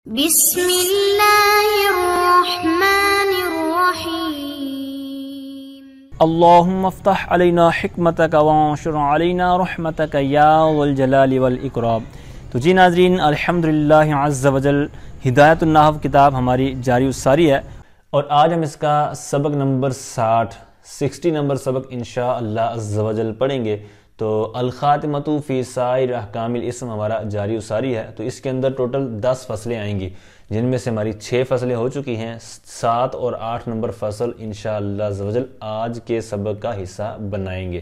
بسم اللہ الرحمن الرحیم اللہم افتح علینا حکمتک وانشر علینا رحمتک یا ذو الجلال والاکرام۔ تو جی ناظرین، الحمدللہ عز وجل ہدایت النحو کتاب ہماری جاری الساری ہے، اور آج ہم اس کا سبق نمبر 60 نمبر سبق انشاءاللہ عز وجل پڑھیں گے۔ تو الخاتمۃ فی سائر احکام الاسم ہمارا جاری الساری ہے، تو اس کے اندر ٹوٹل 10 فصلیں آئیں گی، جن میں سے ہماری 6 فصلیں ہو چکی ہیں۔ 7 اور 8 نمبر فصل انشاءاللہ عز وجل آج کے سبق کا حصہ بنائیں گے۔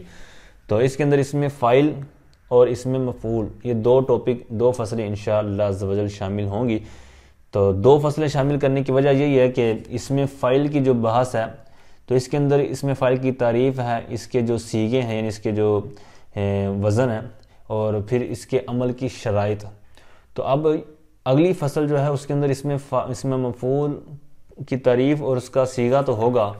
تو اس کے اندر اس میں فاعل اور اس میں مفعول، یہ دو فصلیں انشاءاللہ عز وجل شامل ہوں گی۔ تو 2 فصلیں شامل کرنے کی وجہ یہی ہے کہ اس میں فاعل کی جو بحث ہے، تو اس کے اندر اس میں فاعل کی تعریف ہے، اس کے جو صیغے ہیں یعنی اس کے جو وزن ہے، اور پھر اس کے عمل کی شرائط۔ تو اب اگلی فصل جو ہے اس کے اندر اس میں مفعول کی تعریف اور اس کا صیغہ تو ہوگا،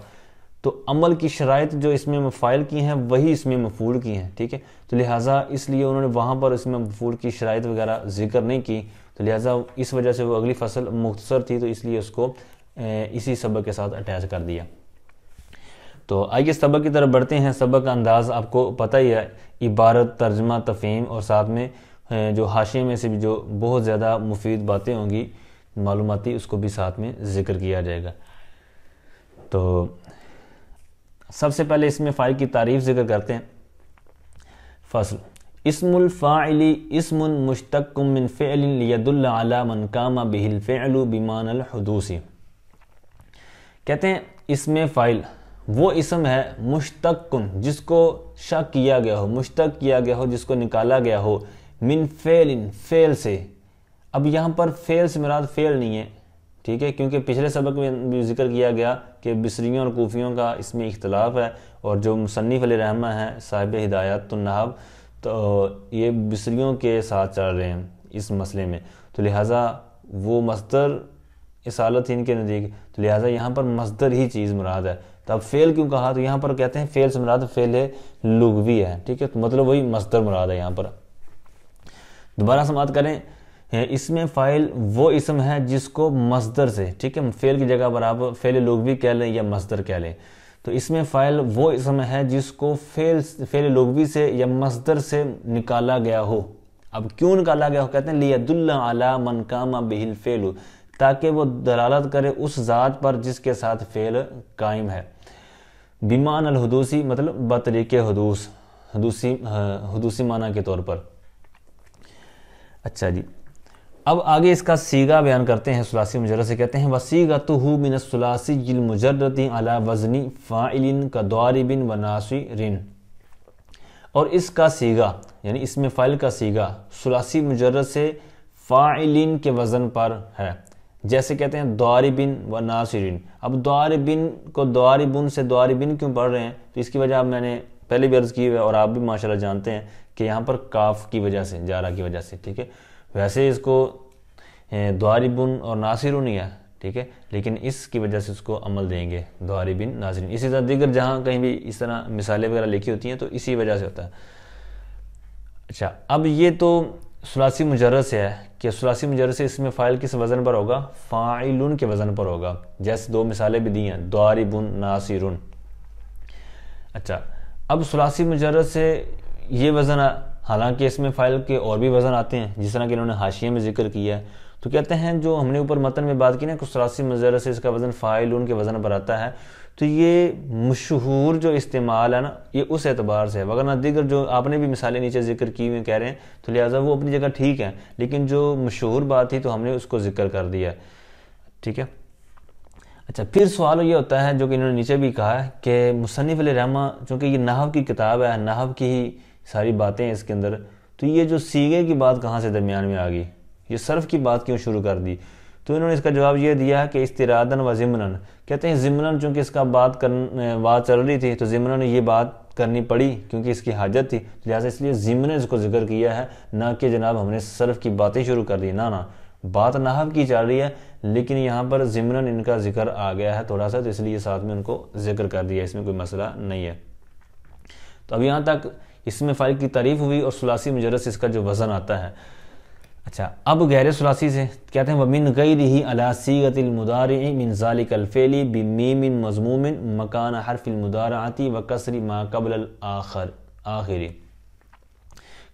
تو عمل کی شرائط جو اس میں فاعل کی ہیں وہی اس میں مفعول کی ہیں، ٹھیک ہے۔ تو لہٰذا اس لیے انہوں نے وہاں پر اس میں مفعول کی شرائط وغیرہ ذکر نہیں کی، تو لہٰذا اس وجہ سے وہ اگلی فصل مختصر تھی، تو اس لیے اس کو اسی سبق کے ساتھ اٹیچ کر دیا۔ تو آئیے سبق کی طرف بڑھتے ہیں۔ سبق کا انداز آپ کو پتہ ہی ہے، عبارت، ترجمہ، تفہیم، اور ساتھ میں جو حاشیے میں سے بھی جو بہت زیادہ مفید باتیں ہوں گی معلوماتی، اس کو بھی ساتھ میں ذکر کیا جائے گا۔ تو سب سے پہلے اس میں فاعل کی تعریف ذکر کرتے ہیں۔ فصل: اسم الفاعل اسم مشتق من فعل لیدل علی من قام به الفعل بمعنى الحدوث۔ کہتے ہیں اسم فاعل وہ اسم ہے مشتق جس کو شق کیا گیا ہو، مشتق کیا گیا ہو، جس کو نکالا گیا ہو، من فعل فعل سے۔ اب یہاں پر فعل سے مراد فعل نہیں ہے، ٹھیک ہے، کیونکہ پچھلے سبق میں بھی ذکر کیا گیا کہ بصریوں اور کوفیوں کا اس میں اختلاف ہے، اور جو مصنف علیہ رحمہ ہے صاحب ہدایت النحو، تو یہ بصریوں کے ساتھ چل رہے ہیں اس مسئلے میں، تو لہٰذا وہ مصدر اصالت ان کے نزدیک، تو لہٰذا یہاں پر مصدر ہی چیز مراد ہے۔ تو اب فعل کیوں کہا؟ تو یہاں پر کہتے ہیں فعل سے مراد فعل لغوی ہے، ٹھیک ہے، تو مطلب وہی مصدر مراد ہے یہاں پر۔ دوبارہ سماعت کریں، اس میں فاعل وہ اسم ہے جس کو مصدر سے، ٹھیک ہے، فعل کی جگہ پر آپ فعل لغوی کہہ لیں یا مصدر کہہ لیں، تو اس میں فاعل وہ اسم ہے جس کو فعل لغوی سے یا مصدر سے نکالا گیا ہو۔ اب کیوں نکالا گیا ہو؟ کہتے ہیں لیدل علی من قام به الفعل، تاکہ وہ دلالت کرے اس ذات پر جس کے ساتھ فعل قائم ہے۔ بمعنى الحدوثی مطلب بطریق حدوثی معنی کے طور پر۔ اچھا جی، اب آگے اس کا صیغہ بیان کرتے ہیں ثلاثی مجرد سے۔ کہتے ہیں وصیغتہ من الثلاثی المجرد علی وزن فاعل کضارب وناصر۔ اور اس کا صیغہ یعنی اس میں فاعل کا صیغہ ثلاثی مجرد سے فاعلین کے وزن پر ہے، جیسے کہتے ہیں ضاربن و ناصرین۔ اب ضاربن کو ضاربن سے ضاربن کیوں پڑھ رہے ہیں؟ تو اس کی وجہ میں نے پہلے بھی عرض کی ہے، اور آپ بھی ماشاءاللہ جانتے ہیں کہ یہاں پر کاف کی وجہ سے، جارہ کی وجہ سے، ٹھیک ہے، ویسے اس کو ضاربن اور ناصرون ہی ہے، ٹھیک ہے، لیکن اس کی وجہ سے اس کو عمل دیں گے ضاربن ناصرین۔ اسی طرح دیگر جہاں کہیں بھی اس طرح مثالیں وغیرہ لکھی ہوتی ہیں تو اسی وجہ سے ہوتا ہے۔ اچھا، اب یہ تو ثلاثی مجرد سے ہے کہ ثلاثی مجرد سے اس میں فاعل کس وزن پر ہوگا؟ فاعلن کے وزن پر ہوگا، جیسے 2 مثالیں بھی دی ہیں، ضاربن ناصرن۔ اچھا، اب ثلاثی مجرد سے یہ وزن، حالانکہ اس میں فاعل کے اور بھی وزن آتے ہیں جس طرح کہ انہوں نے حاشیے میں ذکر کیا ہے، تو کہتے ہیں جو ہم نے اوپر متن میں بات کی نا کہ ثلاثی مجرد سے اس کا وزن فاعلن کے وزن پر آتا ہے، تو یہ مشہور جو استعمال ہے نا، یہ اس اعتبار سے ہے، وگرنہ دیگر جو آپ نے بھی مثالیں نیچے ذکر کی ہوئی کہہ رہے ہیں، تو لہٰذا وہ اپنی جگہ ٹھیک ہے، لیکن جو مشہور بات تھی تو ہم نے اس کو ذکر کر دیا ہے، ٹھیک ہے۔ اچھا، پھر سوال یہ ہوتا ہے جو کہ انہوں نے نیچے بھی کہا ہے کہ مصنف علیہ رحمہ چونکہ یہ نحو کی کتاب ہے، نحو کی ہی ساری باتیں ہیں اس کے اندر، تو یہ جو صیغے کی بات کہاں سے درمیان میں آ گئی، یہ صرف کی بات کیوں شروع کر دی؟ تو انہوں نے اس کا جواب یہ دیا کہ استرادن و ضمنن، کہتے ہیں ضمنن چونکہ اس کا بات چل رہی تھی تو ضمنن یہ بات کرنی پڑی کیونکہ اس کی حاجت تھی، لہٰذا اس لیے ضمنن اس کو ذکر کیا ہے، نہ کہ جناب ہم نے صرف کی باتیں شروع کر دی، نہ بات نحو کی چل رہی ہے، لیکن یہاں پر ضمنن ان کا ذکر آ گیا ہے تھوڑا سا، تو اس لیے ساتھ میں ان کو ذکر کر دیا، اس میں کوئی مسئلہ نہیں ہے۔ تو اب یہاں تک اس میں فاعل کی تعریف ہوئی اور ثلاثی مجرد سے اس کا جو وزن آتا ہے۔ اچھا اب غیر ثلاثی سے کہتے ہیں وَمِن غَيْرِهِ عَلَى صِيغَةِ الْمُضَارِعِ مِنْ ذَلِكَ الْفِعْلِ بِمِيمٍ مَضْمُومٍ مَكَانَ حَرْفِ الْمُضَارَعَةِ وَكَسْرِ مَا قَبْلَ الْآخِرِ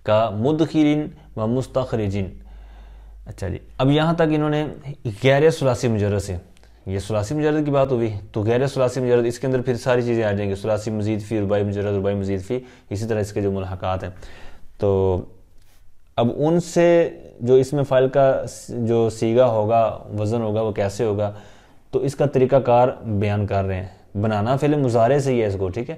كَمُدْخِلٍ وَمُسْتَخْرِجٍ۔ اچھا جی اب یہاں تک انہوں نے غیر ثلاثی مجرد سے، یہ ثلاثی مجرد کی بات ہوئی، تو غیر ثلاثی مجرد اس کے اندر پھر ساری چیزیں آ جائیں گی، ثلاثی مزید فی، رباعی مجرد، رباعی مزید فی، اسی طرح اس کے جو ملحقات ہیں۔ تو اب ان سے جو اس میں فاعل کا جو صیغہ ہوگا، وزن ہوگا، وہ کیسے ہوگا، تو اس کا طریقہ کار بیان کر رہے ہیں۔ بنانا فعل مضارع سے ہی ہے اس کو، ٹھیک ہے،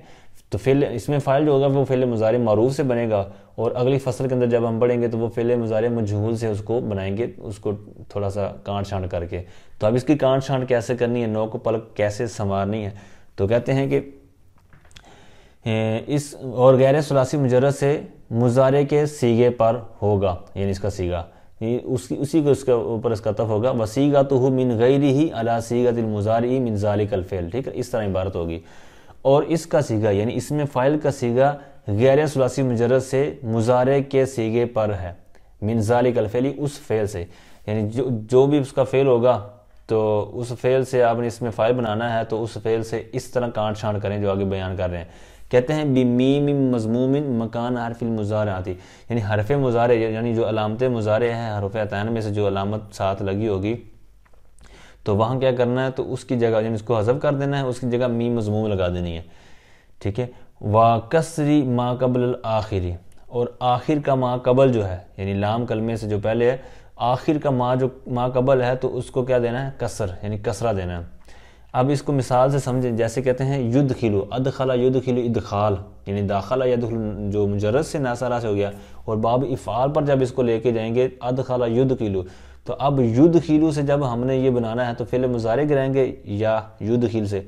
تو فعل اس میں فاعل جو ہوگا وہ فعل مضارع معروف سے بنے گا، اور اگلی فصل کے اندر جب ہم پڑھیں گے تو وہ فعل مضارع مجہول سے اس کو بنائیں گے، اس کو تھوڑا سا کانٹ چھانٹ کر کے۔ تو اب اس کی کانٹ چھانٹ کیسے کرنی ہے، نوک و پلک کیسے سنوارنی ہے، تو کہتے ہیں کہ اس اور غیر ثلاثی مجرد سے مضارع کے صیغے پر ہوگا، یعنی اس کا صیغہ اسی کو اس کے اوپر اس کا تف ہوگا، وَصِيغَتُهُ مِنْ غَيْرِهِ عَلَى صِيغَةِ الْمُضَارِعِ مِنْ ذَلِكَ الْفِعْلِ، ٹھیک ہے، اس طرح عبارت ہوگی۔ اور اس کا صیغہ یعنی اس میں فاعل کا صیغہ غیر ثلاثی مجرد سے مضارع کے صیغے پر ہے، مِنْ ذَلِكَ الْفِعْلِ، اس فعل سے، یعنی جو بھی اس کا فعل ہوگا تو اس فعل سے آپ نے اس میں فاعل بنانا ہے، تو اس فعل سے اس طرح کانٹ چھانٹ کریں جو آگے بیان کر رہے ہیں۔ کہتے ہیں بِمِيمٍ مَضْمُومٍ مَكَانَ حَرْفِ الْمُضَارَعَةِ، یعنی حرف مضارع یعنی جو علامت مضارع ہے، حروف عطین میں سے جو علامت ساتھ لگی ہوگی، تو وہاں کیا کرنا ہے، تو اس کی جگہ یعنی اس کو حذف کر دینا ہے، اس کی جگہ میم مضموم لگا دینی ہے، ٹھیک ہے۔ وَكَسْرِ مَا قَبْلَ الْآخِرِ، اور آخر کا ما قبل جو ہے، یعنی لام کلمے سے جو پہلے ہے، آخر کا ما قبل ہے تو اس کو کیا دینا ہے، کسر، یعنی کسرہ دینا ہے۔ اب اس کو مثال سے سمجھیں، جیسے کہتے ہیں یدخلو، ادخلا یدخلو ادخال، یعنی داخلہ یدخلو جو مجرد سے ناصرہ سے ہو گیا، اور باب افعال پر جب اس کو لے کے جائیں گے ادخلا یدخلو، تو اب یدخلو سے جب ہم نے یہ بنانا ہے تو فعل مضارع گرائیں گے یا یدخل سے،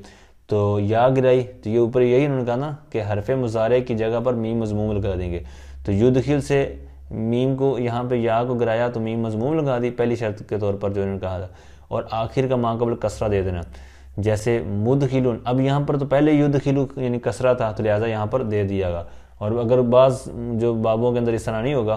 تو یا گرائی تو یہ اوپر یہی انہوں نے کہا نا کہ حرف مضارع کی جگہ پر میم مضموم لگا دیں گے، تو یدخل سے میم کو یہاں پہ یا کو گرایا تو میم مضموم لگا دی پہلی شرط کے طور پر جو انہوں نے کہا تھا، اور آخر کا ما قبل کسرہ دے دینا، جیسے مدخلون، اب یہاں پر تو پہلے یدخلو یعنی کسرہ تھا تو لہٰذا یہاں پر دے دیا گا، اور اگر بعض جو بابوں کے اندر اس طرح نہیں ہوگا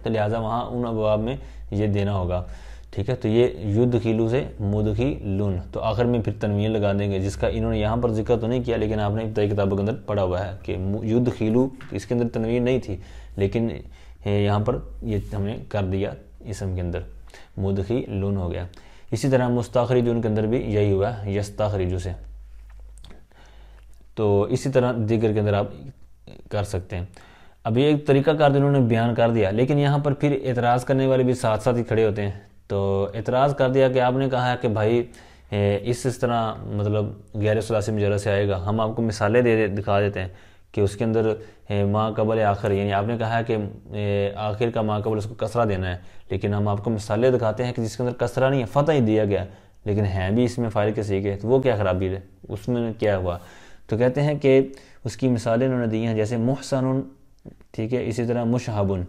تو لہٰذا وہاں ان ابواب میں یہ دینا ہوگا، ٹھیک ہے۔ تو یہ یدخلو سے مدخلون، تو آخر میں پھر تنوین لگا دیں گے، جس کا انہوں نے یہاں پر ذکر تو نہیں کیا، لیکن آپ نے ابتدائی کتابوں کے اندر پڑھا ہوا ہے کہ یدخلو اس کے اندر تنوین نہیں تھی، لیکن یہاں پر یہ ہم نے کر دیا اسم کے اندر، مدخلون ہو گیا۔ اسی طرح مستخرجون کے اندر بھی یہی ہوا ہے، یستخرجو سے، تو اسی طرح دیگر کے اندر آپ کر سکتے ہیں۔ اب یہ ایک طریقہ کار انہوں نے بیان کر دیا، لیکن یہاں پر پھر اعتراض کرنے والے بھی ساتھ ساتھ ہی کھڑے ہوتے ہیں، تو اعتراض کر دیا کہ آپ نے کہا ہے کہ بھائی اس طرح مطلب غیر ثلاثی مجرد سے آئے گا، ہم آپ کو مثالیں دکھا دیتے ہیں کہ اس کے اندر ما قبل آخر، یعنی آپ نے کہا ہے کہ آخر کا ما قبل اس کو کسرہ دینا ہے، لیکن ہم آپ کو مثالیں دکھاتے ہیں کہ جس کے اندر کسرہ نہیں ہے، فتح ہی دیا گیا، لیکن ہیں بھی اس میں فاعل کے صیغے، تو وہ کیا خرابی ہے، اس میں کیا ہوا، تو کہتے ہیں کہ اس کی مثالیں انہوں نے دی ہیں، جیسے محسن، ٹھیک ہے، اسی طرح مشہبن،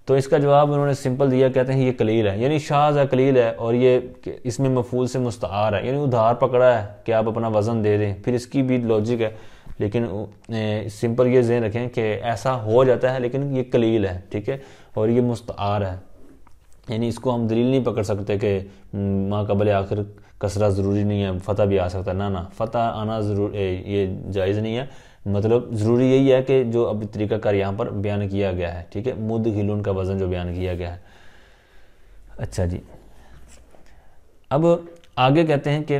تو اس کا جواب انہوں نے سمپل دیا، کہتے ہیں یہ قلیل ہے، یعنی شاذ ہے، قلیل ہے، اور یہ اس میں مفعول سے مستعار ہے، یعنی ادھار پکڑا ہے کہ آپ اپنا وزن دے دیں، پھر اس کی بھی لاجک ہے، لیکن سمپل یہ ذہن رکھیں کہ ایسا ہو جاتا ہے لیکن یہ قلیل ہے، ٹھیک ہے، اور یہ مستعار ہے، یعنی اس کو ہم دلیل نہیں پکڑ سکتے کہ ما قبل آخر کسرہ ضروری نہیں ہے، فتح بھی آ سکتا ہے، نہ فتح آنا یہ جائز نہیں ہے، مطلب ضروری یہی ہے کہ جو اب طریقہ کار یہاں پر بیان کیا گیا ہے، ٹھیک ہے، مدخلون کا وزن جو بیان کیا گیا ہے۔ اچھا جی، اب آگے کہتے ہیں کہ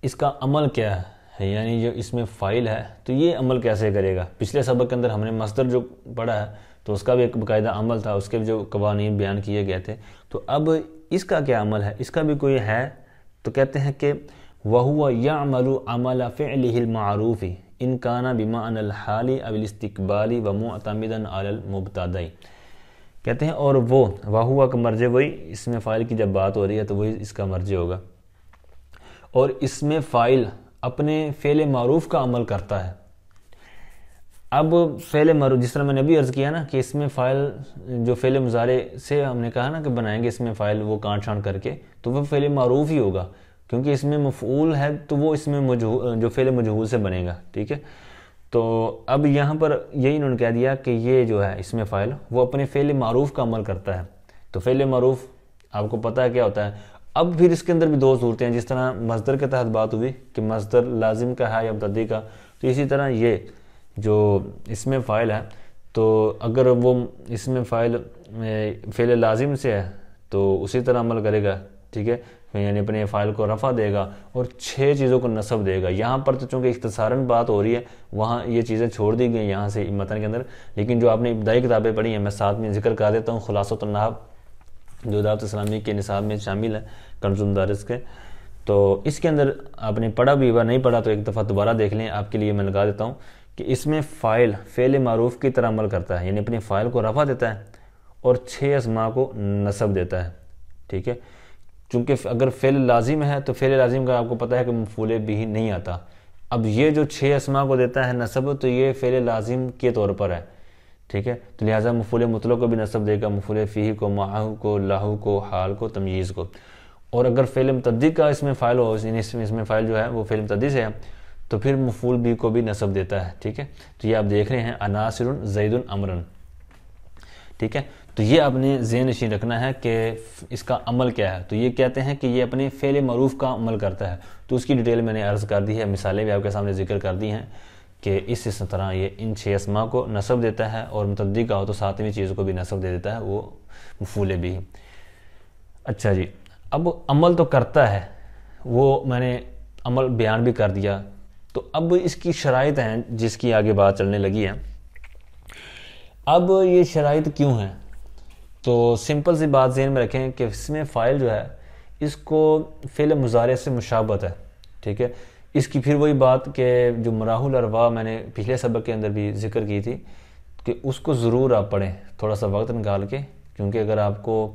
اس کا عمل کیا ہے، یعنی جو اس میں فاعل ہے تو یہ عمل کیسے کرے گا۔ پچھلے سبق کے اندر ہم نے مصدر جو پڑھا ہے تو اس کا بھی ایک باقاعدہ عمل تھا، اس کے جو قوانین بیان کیے گئے تھے، تو اب اس کا کیا عمل ہے، اس کا بھی کوئی ہے، تو کہتے ہیں کہ وَهُوَ يَعْمَلُ عَمَلَ فِعْلِهِ الْمَعْرُوفِ إِنْ كَانَ بِمَعْنَى الْحَالِ أَوِ الْاِسْتِقْبَالِ وَمُعْتَمِدًا عَلَى الْمُبْتَدَئِ، کہتے ہیں اور وہ وَهُوَ کا مرجع وہی، اس میں فاعل کی جب بات ہو رہی ہے تو وہی اس کا مرجع ہوگا، اور اس میں فاعل اپنے فعل معروف کا عمل کرتا ہے۔ اب فعل معروف جس طرح میں نے ابھی عرض کیا نا کہ اس میں فاعل جو فعل مضارع سے ہم نے کہا نا کہ بنائیں گے اس میں فاعل وہ کانٹ چھانٹ کر کے، تو وہ فعل معروف ہی ہوگا، کیونکہ اس میں مفعول ہے تو وہ اس میں جو فعل مجہول سے بنے گا، ٹھیک ہے، تو اب یہاں پر یہی انہوں نے کہہ دیا کہ یہ جو ہے اسم فاعل وہ اپنے فعل معروف کا عمل کرتا ہے. تو فعل معروف آپ کو پتہ ہے کیا ہوتا ہے. اب پھر اس کے اندر بھی دو صورتیں ہیں، جس طرح مصدر کے تحت بات ہوئی کہ مصدر لازم کا ہے یا متعدی کا، تو اسی طرح یہ جو اسم فاعل ہے تو اگر وہ اسم فاعل فعل لازم سے ہے تو اسی طرح عمل کرے گا، ٹھیک ہے، یعنی اپنے فاعل کو رفع دے گا اور 6 چیزوں کو نصب دے گا. یہاں پر تو چونکہ اختصاراً بات ہو رہی ہے، وہاں یہ چیزیں چھوڑ دی گئی یہاں سے متن کے اندر، لیکن جو آپ نے ابتدائی کتابیں پڑھی ہیں میں ساتھ میں ذکر کر دیتا ہوں. خلاصۃ النحو جو دعوت اسلامی کے نصاب میں شامل ہے کنز المدارس کے، تو اس کے اندر آپ نے پڑھا بھی نہیں پڑھا تو ایک دفعہ دوبارہ دیکھ لیں، آپ کے لیے میں لگا دیتا ہوں کہ اس میں فاعل فعل معروف کی طرح عمل کرتا ہے، یعنی اپنے فاعل کو رفع دیتا ہے اور 6 اسماء کو نصب دیتا ہے، ٹھیک ہے. چونکہ اگر فعل لازم ہے تو فعل لازم کا آپ کو پتہ ہے کہ مفعول بھی نہیں آتا. اب یہ جو 6 اسماء کو دیتا ہے نصب تو یہ فعل لازم کے طور پر ہے، ٹھیک ہے. تو لہٰذا مفعول مطلق کو بھی نصب دے گا، مفعول فیہ کو، معہ کو، لہو کو، حال کو، تمییز کو. اور اگر فعل متعدی کا اس میں فاعل ہو، یعنی اس میں فاعل جو ہے وہ فعل متعدی سے ہے تو پھر مفعول بھی کو بھی نصب دیتا ہے، ٹھیک ہے. تو یہ آپ دیکھ رہے ہیں عناصر زید امرن، ٹھیک ہے. تو یہ آپ نے ذہن نشین رکھنا ہے کہ اس کا عمل کیا ہے. تو یہ کہتے ہیں کہ یہ اپنے فعل معروف کا عمل کرتا ہے. تو اس کی ڈیٹیل میں نے عرض کر دی ہے، مثالیں بھی آپ کے سامنے ذکر کر دی ہیں کہ اس طرح یہ ان 6 اسماء کو نصب دیتا ہے، اور متعدی کا ہو تو 7ویں چیز کو بھی نصب دے دیتا ہے، وہ مفعول بھی. اچھا جی، اب عمل تو کرتا ہے، وہ میں نے عمل بیان بھی کر دیا. تو اب اس کی شرائط ہیں جس کی آگے بات چلنے لگی ہے. اب یہ شرائط کیوں ہیں؟ تو سمپل سی بات ذہن میں رکھیں کہ اس میں فاعل جو ہے اس کو فعل مضارع سے مشابہت ہے، ٹھیک ہے. اس کی پھر وہی بات کہ جو مراح الارواح میں نے پچھلے سبق کے اندر بھی ذکر کی تھی کہ اس کو ضرور آپ پڑھیں تھوڑا سا وقت نکال کے، کیونکہ اگر آپ کو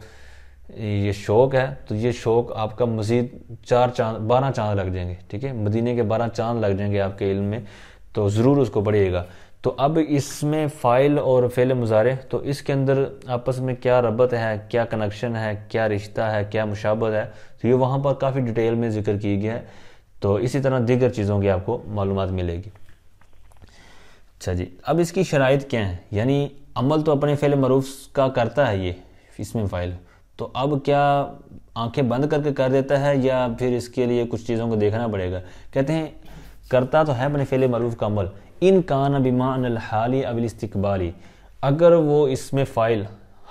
یہ شوق ہے تو یہ شوق آپ کا مزید 12 چاند لگ جائیں گے، ٹھیک ہے. مدینے کے 12 چاند لگ جائیں گے آپ کے علم میں، تو ضرور اس کو پڑھیے گا. تو اب اس میں فاعل اور فعل مضارع تو اس کے اندر آپس میں کیا ربط ہے، کیا کنیکشن ہے، کیا رشتہ ہے، کیا مشابہت ہے، تو یہ وہاں پر کافی ڈیٹیل میں ذکر کی گیا ہے. تو اسی طرح دیگر چیزوں کی آپ کو معلومات ملے گی. اچھا جی، اب اس کی شرائط کیا ہیں؟ یعنی عمل تو اپنے فعل معروف کا کرتا ہے یہ اس میں فاعل، تو اب کیا آنکھیں بند کر کے کر دیتا ہے یا پھر اس کے لیے کچھ چیزوں کو دیکھنا پڑے گا؟ کہتے ہیں کرتا تو ہے اپنے فعل معروف کا عمل، ان کان بمعنی الحالی او الاستقبالی، اگر وہ اس میں فاعل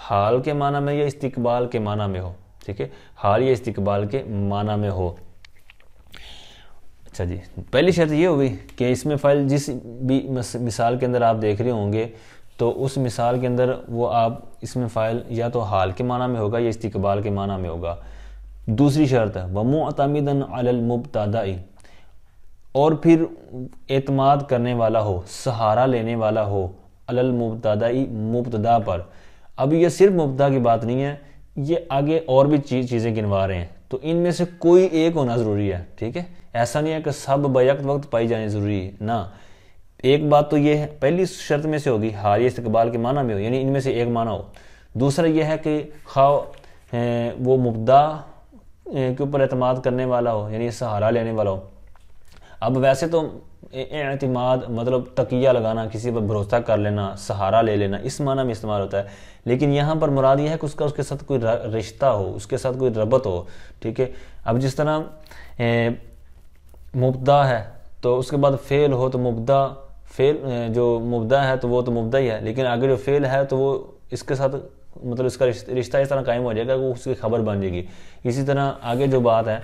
حال کے معنی میں یا استقبال کے معنی میں ہو، ٹھیک ہے، حال یا استقبال کے معنی میں ہو. اچھا جی، پہلی شرط یہ ہوئی کہ اس میں فاعل جس بھی مثال کے اندر آپ دیکھ رہے ہوں گے تو اس مثال کے اندر وہ آپ اس میں فاعل یا تو حال کے معنی میں ہوگا یا استقبال کے معنی میں ہوگا. دوسری شرط ہے وَمُعْتَمِدًا عَلَى الْمُبْتَدَإِ، اور پھر اعتماد کرنے والا ہو، سہارا لینے والا ہو، علی المبتدائی، مبتدا پر. اب یہ صرف مبتدا کی بات نہیں ہے، یہ آگے اور بھی چیزیں گنوا رہے ہیں، تو ان میں سے کوئی ایک ہونا ضروری ہے، ٹھیک ہے. ایسا نہیں ہے کہ سب بیک وقت پائی جانے ضروری ہے، نہ. ایک بات تو یہ ہے، پہلی شرط میں سے ہوگی حال یا استقبال کے معنی میں ہو، یعنی ان میں سے ایک معنی ہو. دوسرا یہ ہے کہ خواہ وہ مبتدا کے اوپر اعتماد کرنے والا ہو، یعنی سہارا لینے والا ہو. اب ویسے تو اعتماد مطلب تکیہ لگانا، کسی پر بھروسہ کر لینا، سہارا لے لینا، اس معنی میں استعمال ہوتا ہے. لیکن یہاں پر مراد یہ ہے کہ اس کے ساتھ کوئی رشتہ ہو، اس کے ساتھ کوئی ربط ہو، ٹھیک ہے. اب جس طرح مبتدا ہے تو اس کے بعد فعل ہو تو مبتدا، فعل جو مبتدا ہے تو وہ تو مبتدا ہی ہے، لیکن آگے جو فعل ہے تو وہ اس کے ساتھ مطلب اس کا رشتہ اس طرح قائم ہو جائے گا کہ وہ اس کی خبر بن جائے گی. اسی طرح آگے جو بات ہے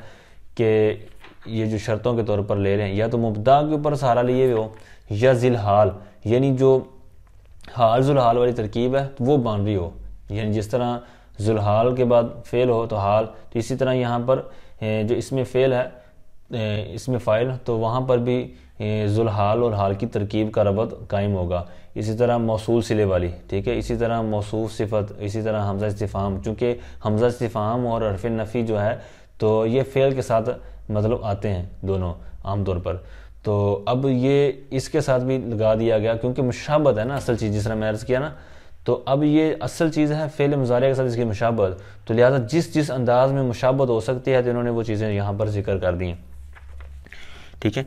کہ یہ جو شرطوں کے طور پر لے رہے ہیں، یا تو مبتدا کے اوپر سہارا لیے ہوئے ہو یا ذی الحال، یعنی جو حال ذو الحال والی ترکیب ہے وہ بن رہی ہو. یعنی جس طرح ذو الحال کے بعد فعل ہو تو حال، تو اسی طرح یہاں پر جو اس میں فعل ہے اس میں فاعل، تو وہاں پر بھی ذو الحال اور حال کی ترکیب کا ربط قائم ہوگا. اسی طرح موصول صلے والی، ٹھیک ہے. اسی طرح موصوف صفت، اسی طرح حمزہ استفہام، چونکہ حمزہ استفہام اور حرف نفی جو ہے تو یہ فعل کے ساتھ مطلب آتے ہیں دونوں عام طور پر. تو اب یہ اس کے ساتھ بھی لگا دیا گیا کیونکہ مشابہت ہے نا اصل چیز، جس طرح میں عرض کیا نا. تو اب یہ اصل چیز ہے فعل مضارع کے ساتھ اس کی مشابہت، تو لہٰذا جس انداز میں مشابہت ہو سکتی ہے تو انہوں نے وہ چیزیں یہاں پر ذکر کر دی ہیں، ٹھیک ہے.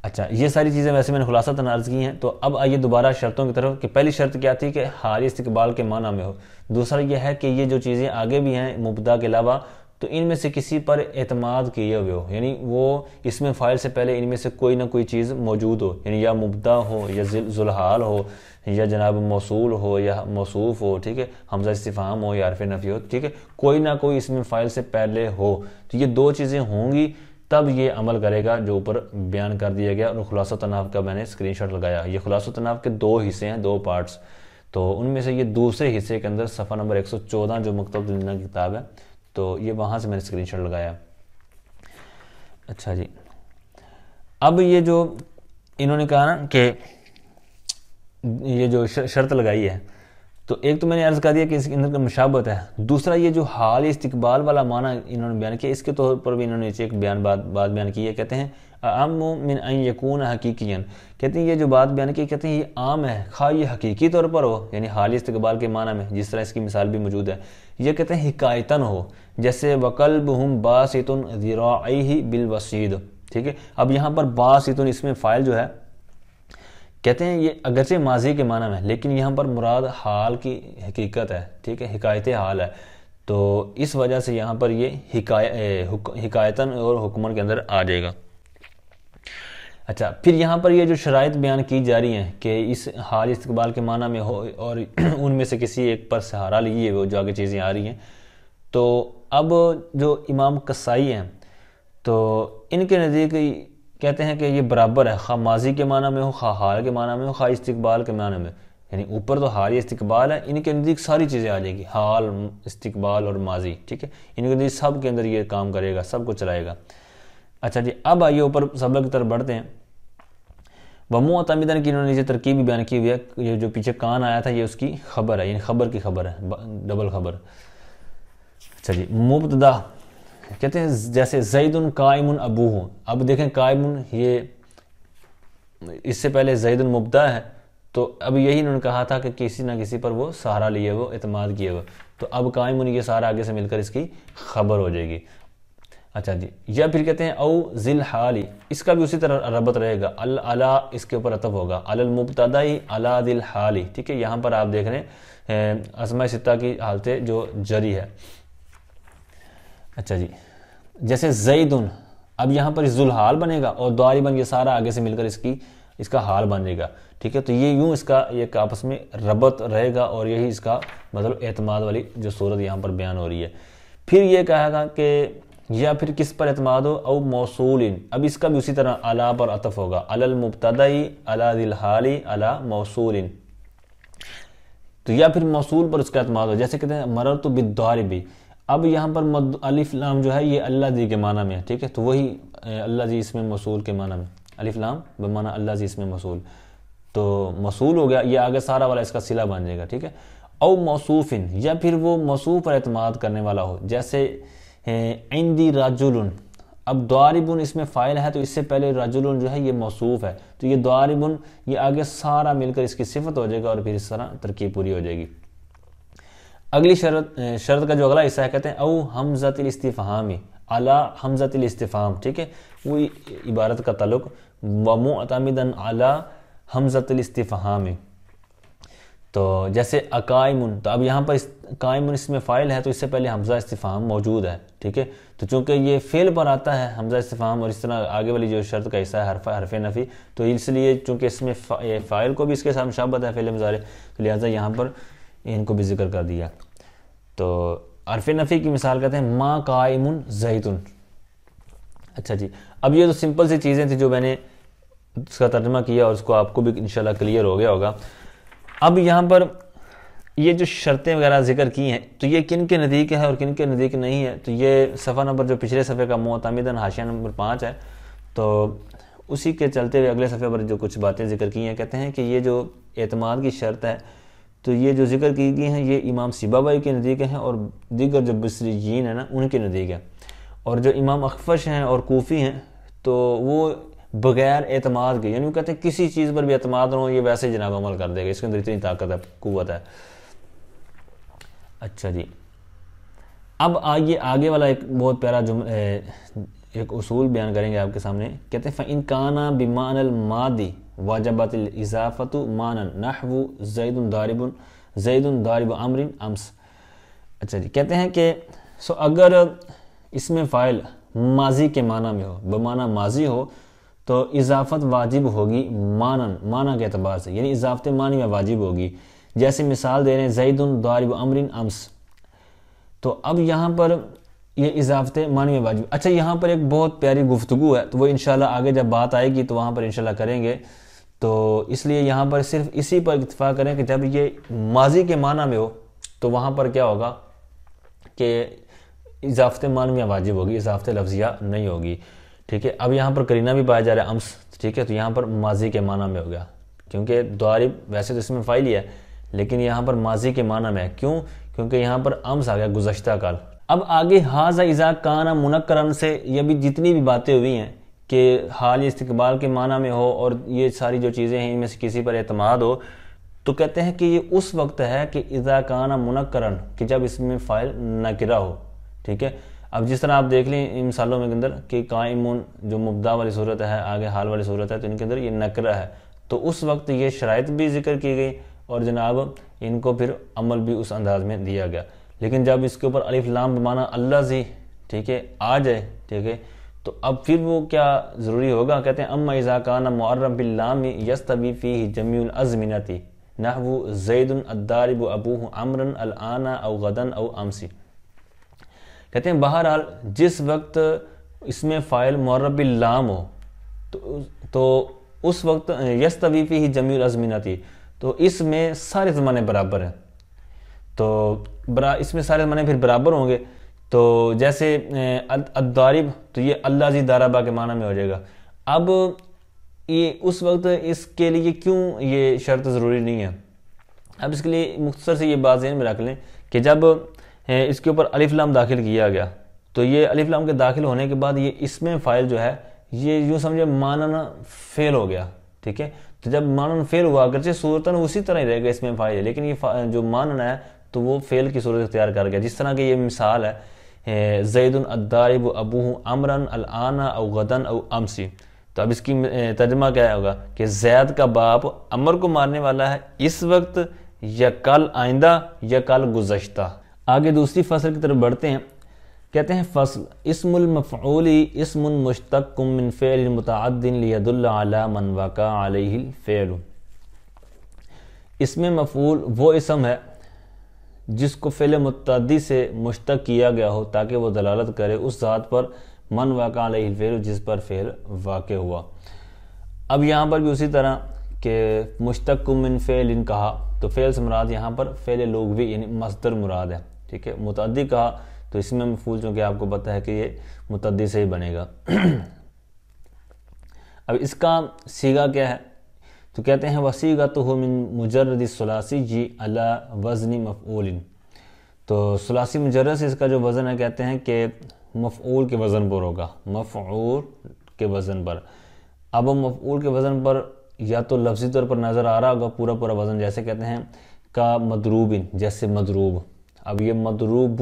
اچھا یہ ساری چیزیں ویسے میں نے خلاصتاً عرض کی ہیں. تو اب آئیے دوبارہ شرطوں کی طرف کہ پہلی شرط کیا تھی کہ حالی استقبال کے معنی میں ہو. دوسرا یہ ہے کہ یہ جو چیزیں آگے بھی ہیں مبتدا کے علاوہ تو ان میں سے کسی پر اعتماد کیے ہوئے ہو, یعنی وہ اس میں فاعل سے پہلے ان میں سے کوئی نہ کوئی چیز موجود ہو, یعنی یا مبتدا ہو یا ذوالحال ہو یا جناب موصول ہو یا موصوف ہو, ٹھیک ہے, حمزہ استفہام ہو یا حرف نفی ہو, ٹھیک ہے, کوئی نہ کوئی اس میں فاعل سے پہلے ہو. تو یہ دو چیزیں ہوں گی تب یہ عمل کرے گا جو اوپر بیان کر دیا گیا. اور خلاصۃ النحو کا میں نے اسکرین شاٹ لگایا. یہ خلاصۃ النحو کے دو حصے ہیں, دو پارٹس. تو ان میں سے یہ دوسرے حصے کے اندر صفحہ نمبر 114 جو مکتبۃ الجنہ کی کتاب ہے تو یہ وہاں سے میں نے اسکرین شاٹ لگایا. اچھا جی, اب یہ جو انہوں نے کہا نا کہ یہ جو شرط لگائی ہے تو ایک تو میں نے عرض کر دیا کہ اس کے اندر کا مشابہت ہے. دوسرا یہ جو حال استقبال والا معنی انہوں نے بیان کیا اس کے طور پر بھی انہوں نے ایک بات بیان کی ہے. کہتے ہیں اعم من ان یکون حقیقیاً, کہتے ہیں یہ جو بات بیان کی کہتے ہیں یہ عام ہے خواہ یہ حقیقی طور پر ہو یعنی حال استقبال کے معنی میں, جس طرح اس کی مثال بھی موجود ہے. یہ کہتے ہیں حکایتاً ہو, جیسے وَقَلْبُهُمْ بَاسِطٌ ذِرَاعَيْهِ بِالْوَصِيدِ, ٹھیک ہے. اب یہاں پر باسطن اس میں فاعل جو ہے کہتے ہیں یہ اگرچہ ماضی کے معنی میں لیکن یہاں پر مراد حال کی حقیقت ہے, ٹھیک ہے, حکایت حال ہے. تو اس وجہ سے یہاں پر یہ حکایتاً اور حکمن کے اندر آ جائے گا. اچھا پھر یہاں پر یہ جو شرائط بیان کی جا رہی ہیں کہ اس حال استقبال کے معنی میں ہو اور ان میں سے کسی ایک پر سہارا لیے وہ جو آگے چیزیں آ رہی ہیں. تو اب جو امام قصائی ہیں تو ان کے نزدیک کہتے ہیں کہ یہ برابر ہے, خواہ ماضی کے معنی میں ہو خواہ حال کے معنی میں ہو خواہ استقبال کے معنی میں, یعنی اوپر تو حال استقبال ہے, ان کے نزدیک ساری چیزیں آ جائیں گی, حال استقبال اور ماضی, ٹھیک ہے, ان کے نزدیک سب کے اندر یہ کام کرے گا, سب کو چلائے گا. اچھا جی, اب آئیے اوپر سبق کی طرف بڑھتے ہیں. وَمُعْتَمِدًا کی انہوں نے نیچے ترکیب بھی بیان کی ہوئی ہے. یہ جو پیچھے کان آیا تھا یہ اس کی خبر ہے, یعنی خبر کی خبر ہے, ڈبل خبر. اچھا جی, مبتدا کہتے ہیں جیسے زید قائم ابوہ. اب دیکھیں قائم یہ اس سے پہلے زید مبتدا ہے تو اب یہی انہوں نے کہا تھا کہ کسی نہ کسی پر وہ سہارا لیے وہ اعتماد کیے وہ, تو اب قائم یہ سارا آگے سے مل کر اس کی خبر ہو جائے گی. اچھا جی, یا پھر کہتے ہیں او ذل حالی, اس کا بھی اسی طرح ربط رہے گا, الا اس کے اوپر عطف ہوگا, علی المبتدائی الا ذل حالی, ٹھیک ہے. یہاں پر آپ دیکھ رہے ہیں اسماء ستہ کی حالت جو جری ہے. اچھا جی, جیسے زیدن, اب یہاں پر ذل حال بنے گا اور ضاربن یہ سارا آگے سے مل کر اس کا حال بن جائے گا, ٹھیک ہے. تو یہ یوں اس کا ایک آپس میں ربط رہے گا اور یہی اس کا مطلب اعتماد والی جو صورت یہاں پر بیان ہو رہی ہے. پھر یہ کہا گا کہ یا پھر کس پر اعتماد ہو, او موصولن, اب اس کا بھی اسی طرح الا پر عطف ہوگا, علی المبتدائی الا ذل حالی الا موصولن. تو یا پھر موصول پر اس کا اعتماد ہو, جیسے کہتے ہیں مررت بالضارب. اب یہاں پر الف لام جو ہے یہ اللہ جی کے معنی میں ہے, ٹھیک ہے. تو وہی اللہ جی اسم موصول کے معنی میں, الف لام بمعنی اللہ جی اسم موصول, تو موصول ہو گیا, یہ آگے سارا والا اس کا صلہ بن جائے گا, ٹھیک ہے. او موصوفن, یا پھر وہ موصوف پر اعتماد کرنے والا ہو, جیسے عندی رجل. اب ضاربن اس میں فاعل ہے تو اس سے پہلے رجل جو ہے یہ موصوف ہے, تو یہ ضاربن یہ آگے سارا مل کر اس کی صفت ہو جائے گا اور پھر اس طرح ترکیب پوری ہو جائے گی. اگلی شرط کا جو اگلا حصہ ہے کہتے ہیں او حمزۃ الاستفہام, علی حمزۃ الاستفہام, ٹھیک ہے. وہی عبارت کا تعلق ومعتمدا علی حمزۃ الاستفہام. تو جیسے اقائمن, تو اب یہاں پر قائمن اس میں فاعل ہے تو اس سے پہلے حمزہ استفہام موجود ہے, ٹھیک ہے. تو چونکہ یہ فعل پر آتا ہے حمزہ استفہام اور اس طرح آگے والی جو شرط کا حصہ ہے حرف نفی, تو اس لیے چونکہ اس میں فاعل کو بھی اس کے ساتھ مشابہت ہے فعل مضارع, تو لہٰذا یہاں پر ان کو بھی ذکر کر دیا. تو حرف نفی کی مثال کہتے ہیں ما قائم زیدن. اچھا جی, اب یہ تو سمپل سی چیزیں تھیں جو میں نے اس کا ترجمہ کیا اور اس کو آپ کو بھی انشاءاللہ کلیئر ہو گیا ہوگا. اب یہاں پر یہ جو شرطیں وغیرہ ذکر کی ہیں تو یہ کن کے نزدیک ہے اور کن کے نزدیک نہیں ہے, تو یہ صفحہ نمبر جو پچھلے صفحے کا معتمداً حاشیہ نمبر 5 ہے, تو اسی کے چلتے ہوئے اگلے صفحے پر جو کچھ باتیں ذکر کی ہیں کہتے ہیں کہ یہ جو اعتماد کی شرط ہے تو یہ جو ذکر کی گئی ہیں یہ امام سیبویہ کے نزدیک ہیں اور دیگر جو بصریین ہیں نا ان کے نزدیک ہے, اور جو امام اخفش ہیں اور کوفی ہیں تو وہ بغیر اعتماد کے, یعنی وہ کہتے ہیں کسی چیز پر بھی اعتماد نہ ہو یہ ویسے جناب عمل کر دے گا, اس کے اندر اتنی طاقت ہے, قوت ہے. اچھا جی, اب آگے والا ایک بہت پیارا ایک اصول بیان کریں گے آپ کے سامنے. کہتے ہیں فَإِن كَانَ بِمَعْنَى الْمَاضِ وَجَبَتِ الْإِضَافَةُ مَعْنًى نَحْوُ زَيْدٌ ضَارِبُ عَمْرٍ أَمْسَ. اچھا جی، کہتے ہیں کہ اگر اس میں فاعل ماضی کے معنی میں ہو، بمعنی ماضی ہو، تو اضافت واجب ہوگی معنی کے اعتبار سے، یعنی اضافت معنی میں واجب ہوگی. جیسے مثال دے رہے ہیں زید ضارب عمر امس، تو اب یہاں پر یہ اضافت معنی میں واجب. اچھا، یہاں پر ایک بہت پیاری گفتگو ہے، تو وہ انشاءاللہ آگے جب بات آئے گی تو وہاں پر انشاءاللہ کریں گے. تو اس لیے یہاں پر صرف اسی پر اکتفا کریں کہ جب یہ ماضی کے معنی میں ہو تو وہاں پر کیا ہوگا کہ اضافت معنی میں واجب ہوگی، اضافت لفظیہ نہیں ہوگی. ٹھیک ہے، اب یہاں پر قرینہ بھی پایا جا رہا ہے امس. ٹھیک ہے، تو یہاں پر ماضی کے معنی میں ہو گیا، کیونکہ ضارب ویسے تو اس میں فاعل ہی ہے لیکن یہاں پر ماضی کے معنی میں ہے. کیوں؟ کیونکہ یہاں پر امس آ گیا، گزشتہ کال. اب آگے ھذا اذا کان منکرن سے یہ بھی جتنی بھی باتیں ہوئی ہیں کہ حال استقبال کے معنی میں ہو اور یہ ساری جو چیزیں ہیں ان میں سے کسی پر اعتماد ہو، تو کہتے ہیں کہ یہ اس وقت ہے کہ اذا کان منکرن، کہ جب اس میں فاعل نکرہ ہو. ٹھیک ہے، اب جس طرح آپ دیکھ لیں ان مثالوں میں کے اندر کہ قائمون جو مبدا والی صورت ہے، آگے حال والی صورت ہے، تو ان کے اندر یہ نکرہ ہے. تو اس وقت یہ شرائط بھی ذکر کی گئی اور جناب ان کو پھر عمل بھی اس انداز میں دیا گیا. لیکن جب اس کے اوپر الف لام بمعنی اللہ زی، ٹھیک ہے، آ جائے، ٹھیک ہے، تو اب پھر وہ کیا ضروری ہوگا. کہتے ہیں اما اذا کان معرب باللام یستوی فیہ جمیع الازمنۃ نحو زید الضارب ابوہ عمرا الآن او غدا او امسی. کہتے ہیں بہرحال جس وقت اس میں فاعل معرب باللام ہو تو اس وقت یستوی فیہ جمیع الازمنۃ، تو اس میں سارے زمانے برابر ہیں. تو اس میں سارے زمانے پھر برابر ہوں گے. تو جیسے الضارب، تو یہ اللہ زی ضربہ کے معنی میں ہو جائے گا. اب یہ اس وقت اس کے لیے کیوں یہ شرط ضروری نہیں ہے؟ اب اس کے لیے مختصر سے یہ بات ذہن میں رکھ لیں کہ جب اس کے اوپر الف لام داخل کیا گیا تو یہ الف لام کے داخل ہونے کے بعد یہ اس میں فاعل جو ہے یہ یوں سمجھے مانن فعل ہو گیا. ٹھیک ہے، تو جب مانن فعل ہوا، اگرچہ صورتاً اسی طرح ہی رہے گا، اس میں فاعل ہے لیکن یہ جو مانن ہے تو وہ فعل کی صورت اختیار کر گیا. جس طرح کہ یہ مثال ہے زید الضارب ابوہ عمرا الآن او غدا او امسی. تو اب اس کی ترجمہ کیا ہوگا کہ زید کا باپ عمر کو مارنے والا ہے اس وقت یا کل آئندہ یا کل گزشتہ. آگے دوسری فصل کی طرف بڑھتے ہیں. کہتے ہیں فصل اسم المفعول اسم مشتق من فعل متعد لیدل علی من وقع علیہ الفعل. اسم مفعول وہ اسم ہے جس کو فعل متعدی سے مشتق کیا گیا ہو تاکہ وہ دلالت کرے اس ذات پر من واقع علیہ الفعل جس پر فعل واقع ہوا. اب یہاں پر بھی اسی طرح کہ مشتق من فعل کہا تو فعل سے مراد یہاں پر فعل لغوی یعنی مصدر مراد ہے. ٹھیک ہے، متعدی کہا تو اس میں مفعول چونکہ آپ کو پتہ ہے کہ یہ متعدی سے ہی بنے گا. اب اس کا صیغہ کیا ہے؟ تو کہتے ہیں وصیغتہ من مجرد الثلاثی علی وزن مفعول. تو ثلاثی مجرد سے اس کا جو وزن ہے کہتے ہیں کہ مفعول کے وزن پر ہوگا، مفعول کے وزن پر. اب مفعول کے وزن پر یا تو لفظی طور پر نظر آ رہا ہوگا پورا وزن، جیسے کہتے ہیں کا مضروب، جیسے مضروب. اب یہ مضروب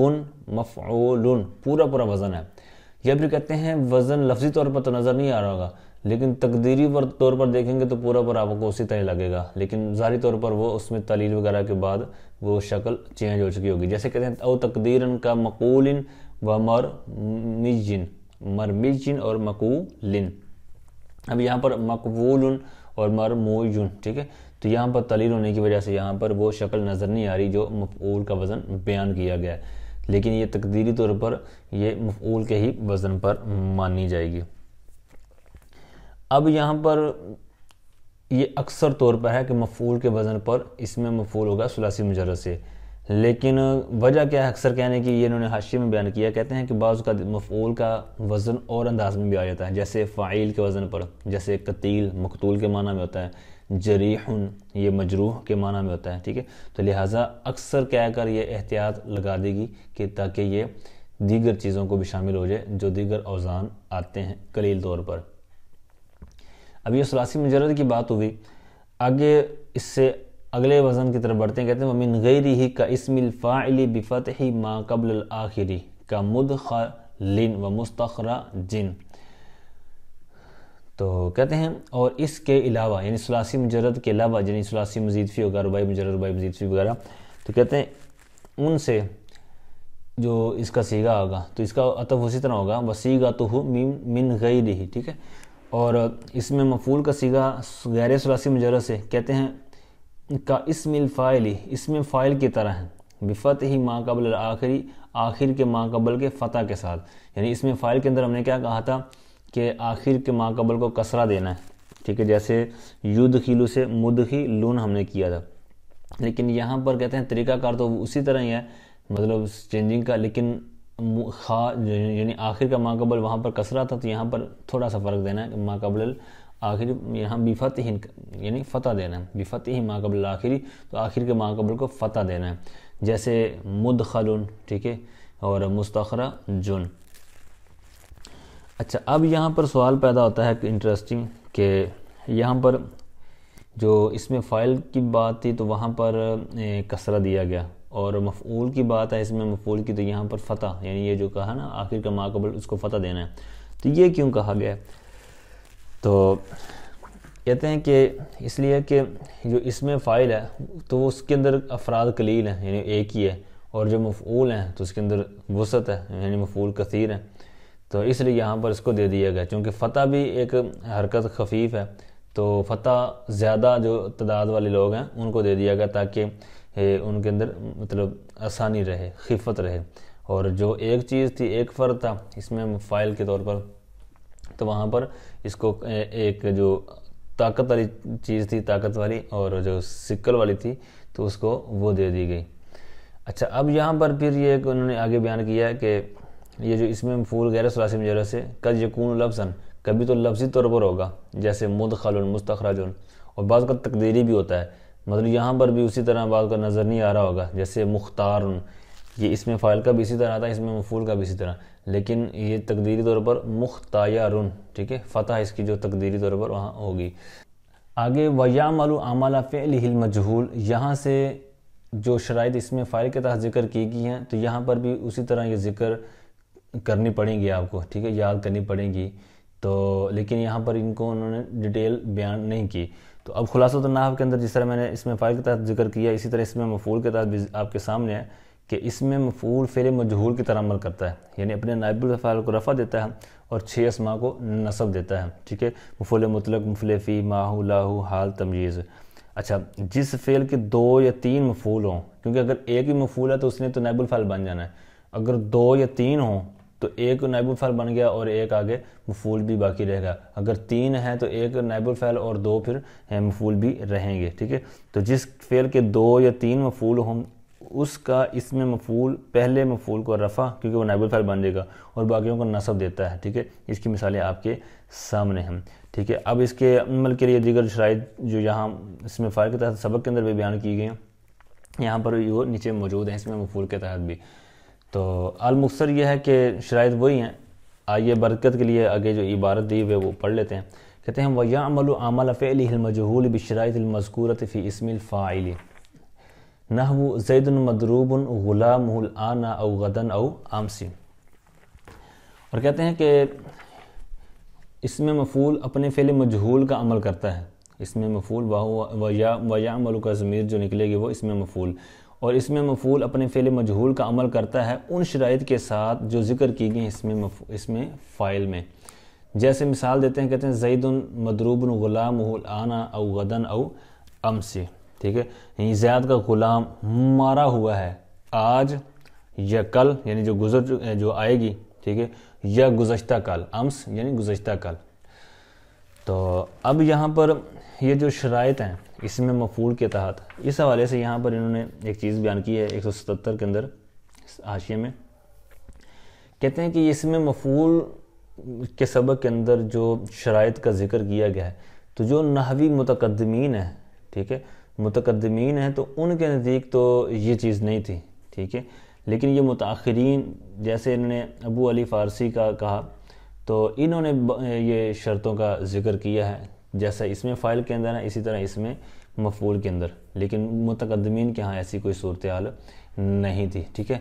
مفعول پورا وزن ہے. یہ بھی کہتے ہیں وزن لفظی طور پر تو نظر نہیں آ رہا ہوگا لیکن تقدیری طور پر دیکھیں گے تو پورا آپ کو اسی طرح لگے گا، لیکن ظاہری طور پر وہ اس میں تعلیل وغیرہ کے بعد وہ شکل چینج ہو چکی ہوگی. جیسے کہتے ہیں او تقدیرن کا مقول و مرمیجن اور مقولن. اب یہاں پر مقبول اور مرموجن، ٹھیک ہے، تو یہاں پر تعلیل ہونے کی وجہ سے یہاں پر وہ شکل نظر نہیں آ رہی جو مفعول کا وزن بیان کیا گیا ہے، لیکن یہ تقدیری طور پر یہ مفعول کے ہی وزن پر مانی جائے گی. اب یہاں پر یہ اکثر طور پر ہے کہ مفعول کے وزن پر اس میں مفعول ہوگا ثلاثی مجرد سے، لیکن وجہ کیا ہے اکثر کہنے کی، یہ انہوں نے حاشیے میں بیان کیا. کہتے ہیں کہ بعض کا مفعول کا وزن اور انداز میں بھی آ جاتا ہے، جیسے فاعل کے وزن پر، جیسے قتیل مقتول کے معنی میں ہوتا ہے، جریح یہ مجروح کے معنی میں ہوتا ہے. ٹھیک ہے، تو لہٰذا اکثر کہہ کر یہ احتیاط لگا دے گی کہ تاکہ یہ دیگر چیزوں کو بھی شامل ہو جائے جو دیگر اوزان آتے ہیں قلیل طور پر. اب یہ ثلاثی مجرد کی بات ہوئی، آگے اس سے اگلے وزن کی طرف بڑھتے ہیں. کہتے ہیں وَمِنْ غَيْرِهِ كَاسْمِ الْفَاعِلِ بِفَتْحِ مَا قَبْلَ الْآخِرِ كَمُدْخَلٍ لن و مستخرجن. تو کہتے ہیں اور اس کے علاوہ یعنی ثلاثی مجرد کے علاوہ یعنی ثلاثی مزید فی ہوگا، رباعی مجرد، رباعی مزید فی وغیرہ، تو کہتے ہیں ان سے جو اس کا صیغہ ہوگا تو اس کا عطف اسی طرح ہوگا وصیغتہ من غیرہ. ٹھیک ہے، اور اس میں مفعول کا صیغہ غیر ثلاثی مجرد سے کہتے ہیں کا اسم الفاعل، اسم فاعل کی طرح ہے، بفتح ما قبل الآخری، آخر کے ما قبل کے فتح کے ساتھ. یعنی اسم فاعل کے اندر ہم نے کیا کہا تھا کہ آخر کے ما قبل کو کسرہ دینا ہے. ٹھیک ہے، جیسے یدخل سے مدخلون ہم نے کیا تھا، لیکن یہاں پر کہتے ہیں طریقہ کار تو اسی طرح ہی ہے، مطلب چینجنگ کا، لیکن یعنی آخر کا ما قبل وہاں پر کسرہ تھا تو یہاں پر تھوڑا سا فرق دینا ہے کہ ما قبل آخری یہاں بفتح یعنی فتح دینا ہے، بفتح ما قبل الآخری تو آخر کے ما قبل کو فتح دینا ہے، جیسے مدخلن. ٹھیک ہے، اور مستخرجن. اچھا، اب یہاں پر سوال پیدا ہوتا ہے کہ انٹرسٹنگ کہ یہاں پر جو اس میں فاعل کی بات تھی تو وہاں پر کسرہ دیا گیا، اور مفعول کی بات ہے اس میں مفعول کی تو یہاں پر فتح، یعنی یہ جو کہا نا آخر کا ما قبل اس کو فتح دینا ہے، تو یہ کیوں کہا گیا ہے؟ تو کہتے ہیں کہ اس لیے کہ جو اس میں فاعل ہے تو اس کے اندر افراد قلیل ہیں یعنی ایک ہی ہے، اور جو مفعول ہیں تو اس کے اندر وسعت ہے یعنی مفعول کثیر ہے، تو اس لیے یہاں پر اس کو دے دیا گیا. چونکہ فتح بھی ایک حرکت خفیف ہے تو فتح زیادہ جو تعداد والے لوگ ہیں ان کو دے دیا گیا تاکہ ان کے اندر مطلب آسانی رہے، خفت رہے. اور جو ایک چیز تھی، ایک فرد تھا اس میں فاعل کے طور پر، تو وہاں پر اس کو ایک جو طاقت والی چیز تھی، طاقت والی، اور جو سکل والی تھی تو اس کو وہ دے دی گئی. اچھا، اب یہاں پر پھر یہ انہوں نے آگے بیان کیا ہے کہ یہ جو اس میں مفعول غیر ثلاثی مجرد سے قد یکون لفظاً، کبھی تو لفظی طور پر ہوگا جیسے مدخل مستخرج، اور بعض کا تقدیری بھی ہوتا ہے. مطلب یہاں پر بھی اسی طرح بعض کا نظر نہیں آ رہا ہوگا جیسے مختار، یہ اس میں فاعل کا بھی اسی طرح آتا ہے، اس میں مفعول کا بھی اسی طرح، لیکن یہ تقدیری طور پر مختارن. ٹھیک ہے، فتح اس کی جو تقدیری طور پر وہاں ہوگی. آگے وَيَعْمَلُ عَمَلَ فِعْلِهِ الْمَجْهُولِ، یہاں سے جو شرائط اس میں فاعل کے تحت ذکر کی گئی ہیں تو یہاں پر بھی اسی طرح یہ ذکر کرنی پڑیں گی آپ کو. ٹھیک ہے، یاد کرنی پڑیں گی، تو لیکن یہاں پر ان کو انہوں نے ڈیٹیل بیان نہیں کی. تو اب خلاصۃ النحو کے اندر جس طرح میں نے اس میں فاعل کے تحت ذکر کیا، اسی طرح اس میں مفعول کے تحت بھی آپ کے سامنے ہے کہ اس میں مفعول فعل مجہول کی طرح عمل کرتا ہے، یعنی اپنے نائب الفاعل کو رفع دیتا ہے اور 6 اسماء کو نصب دیتا ہے. ٹھیک ہے، مفعول مطلق، مفعول فی، ماہو، لاہو، حال، تمییز. اچھا، جس فعل کے 2 یا 3 مفعول ہوں، کیونکہ اگر ایک ہی مفعول ہے تو اس نے تو نائب الفاعل بن جانا ہے، اگر 2 یا 3 ہوں تو ایک نائب الفاعل بن گیا اور ایک آگے مفعول بھی باقی رہے گا. اگر 3 ہیں تو ایک نائب الفاعل اور 2 پھر مفعول بھی رہیں گے. ٹھیک ہے، تو جس فعل کے 2 یا 3 مفعول ہوں اس کا اس میں مفعول پہلے مفعول کو رفع، کیونکہ وہ نائب الفاعل بن جائے گا، اور باقیوں کو نصب دیتا ہے. ٹھیک ہے، اس کی مثالیں آپ کے سامنے ہیں. ٹھیک ہے، اب اس کے عمل کے لیے دیگر شرائط جو یہاں اس میں فاعل کے تحت سبق کے اندر بھی بیان کی گئی ہیں، یہاں پر وہ نیچے موجود ہیں اس میں مفعول کے تحت بھی. تو المختصر یہ ہے کہ شرائط وہی ہیں. آئیے برکت کے لیے آگے جو عبارت دی ہوئے وہ پڑھ لیتے ہیں. کہتے ہیں وَيَعْمَلُ عَمَلَ فِعْلِهِ الْمَجْهُولِ بِالشَّرَائِطِ الْمَذْكُورَةِ فِي اسْمِ الْفَاعِلِ نحو زید مضروب غلامہ الآن او غدن او امسی. اور کہتے ہیں کہ اس میں مفعول اپنے فعل مجہول کا عمل کرتا ہے. اس میں مفعول وَيَعْمَلُ کا ضمیر جو نکلے گی وہ اس میں مفعول، اور اس میں مفعول اپنے فعل مجہول کا عمل کرتا ہے ان شرائط کے ساتھ جو ذکر کی گئی اس میں فاعل میں. جیسے مثال دیتے ہیں، کہتے ہیں زید مضروب غلامہ الآن او غدن او امسی. ٹھیک ہے، یعنی زید کا غلام مارا ہوا ہے آج یا کل، یعنی جو آئے گی. ٹھیک ہے، یا گزشتہ کل، امس یعنی گزشتہ کل. تو اب یہاں پر یہ جو شرائط ہیں اس میں مفعول کے تحت، اس حوالے سے یہاں پر انہوں نے ایک چیز بیان کی ہے 177 کے اندر حاشیے میں. کہتے ہیں کہ اس میں مفعول کے سبق کے اندر جو شرائط کا ذکر کیا گیا ہے تو جو نحوی متقدمین ہیں، ٹھیک ہے، متقدمین ہیں تو ان کے نزدیک تو یہ چیز نہیں تھی. ٹھیک ہے، لیکن یہ متاخرین جیسے انہوں نے ابو علی فارسی کا کہا تو انہوں نے یہ شرطوں کا ذکر کیا ہے، جیسا اس میں فاعل کے اندر ہے اسی طرح اس میں مفعول کے اندر، لیکن متقدمین کے ہاں ایسی کوئی صورتحال نہیں تھی. ٹھیک ہے.